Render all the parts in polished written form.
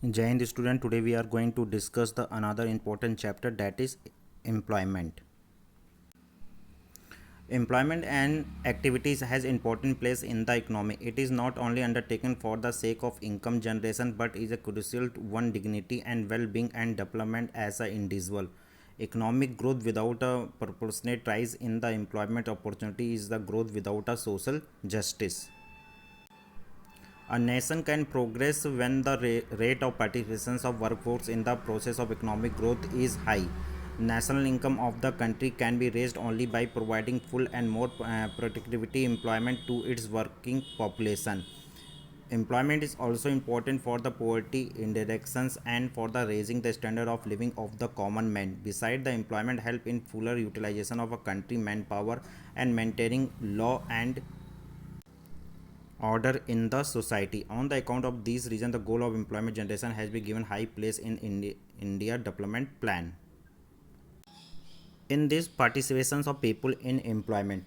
Jai Hind student, today we are going to discuss the another important chapter, that is employment. Employment and activities has important place in the economy. It is not only undertaken for the sake of income generation but is a crucial to one dignity and well-being and development as an individual. Economic growth without a proportionate rise in the employment opportunity is the growth without a social justice. A nation can progress when the rate of participation of workforce in the process of economic growth is high. National income of the country can be raised only by providing full and more productivity employment to its working population. Employment is also important for the poverty reductions and for the raising the standard of living of the common man. Besides, the employment help in fuller utilization of a country manpower and maintaining law and order in the society. On the account of these reasons, the goal of employment generation has been given high place in India Development Plan. In this participations of people in employment,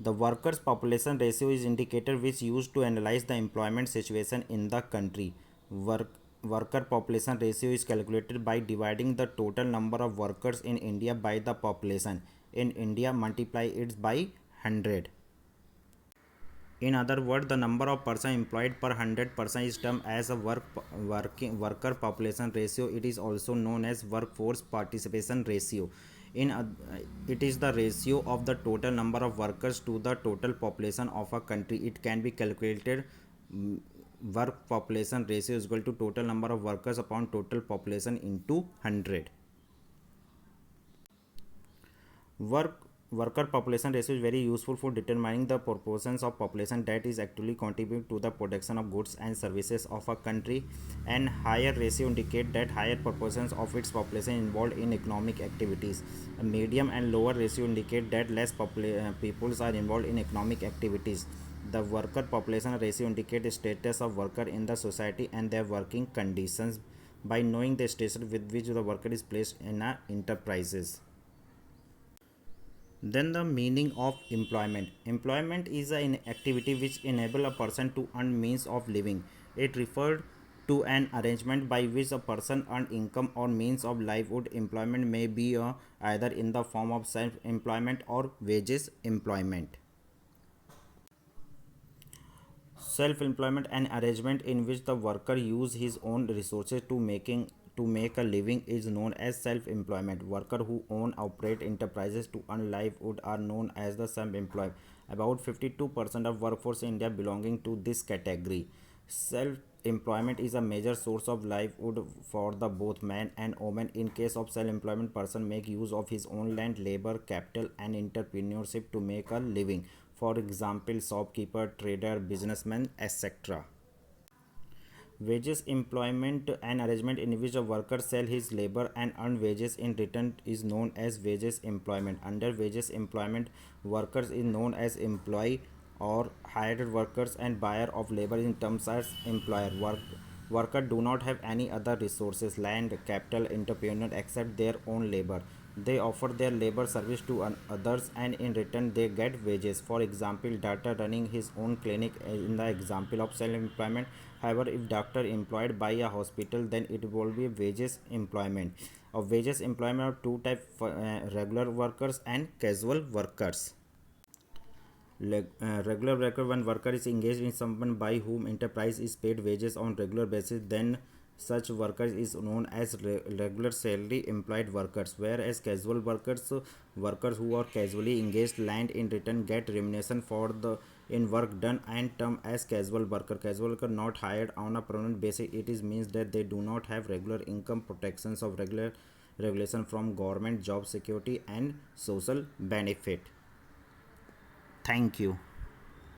the workers population ratio is indicator which used to analyze the employment situation in the country. Worker population ratio is calculated by dividing the total number of workers in India by the population in India, multiply it by 100. In other words, the number of person employed per 100% is termed as a worker population ratio. It is also known as workforce participation ratio. It is the ratio of the total number of workers to the total population of a country. It can be calculated. mm, Work population ratio is equal to total number of workers upon total population into 100. Work Worker population ratio is very useful for determining the proportions of population that is actually contribute to the production of goods and services of a country, and higher ratio indicate that higher proportions of its population involved in economic activities. A medium and lower ratio indicate that less peoples are involved in economic activities. The worker population ratio indicate the status of worker in the society and their working conditions by knowing the status with which the worker is placed in a enterprises. Then the meaning of employment. Employment is an activity which enable a person to earn means of living. It referred to an arrangement by which a person earn income or means of livelihood. Employment may be either in the form of self-employment or wages employment. Self-employment, an arrangement in which the worker use his own resources to make a living, is known as self-employment. Workers who own operate enterprises to earn livelihood are known as the self-employed. About 52% of workforce in India belonging to this category. Self-employment is a major source of livelihood for the both man and woman. In case of self-employment, person make use of his own land, labor, capital, and entrepreneurship to make a living. For example, shopkeeper, trader, businessman, etc. Wages employment, an arrangement in which a worker sell his labor and earn wages in return, is known as wages employment. Under wages employment, workers is known as employee or hired workers, and buyer of labor in terms as employer. Worker do not have any other resources, land, capital, entrepreneur except their own labor. They offer their labor service to others, and in return they get wages. For example, doctor running his own clinic in the example of self-employment. However, if doctor employed by a hospital, then it will be wages employment. Of wages employment of two type: regular workers and casual workers. Regular worker, when worker is engaged in someone by whom enterprise is paid wages on regular basis, then such workers is known as regular salary employed workers. Whereas casual workers, workers who are casually engaged land in return get remuneration for the in work done and term as casual worker. Casual worker not hired on a permanent basis. It is means that they do not have regular income protections of regular regulation from government, job security, and social benefit. Thank you.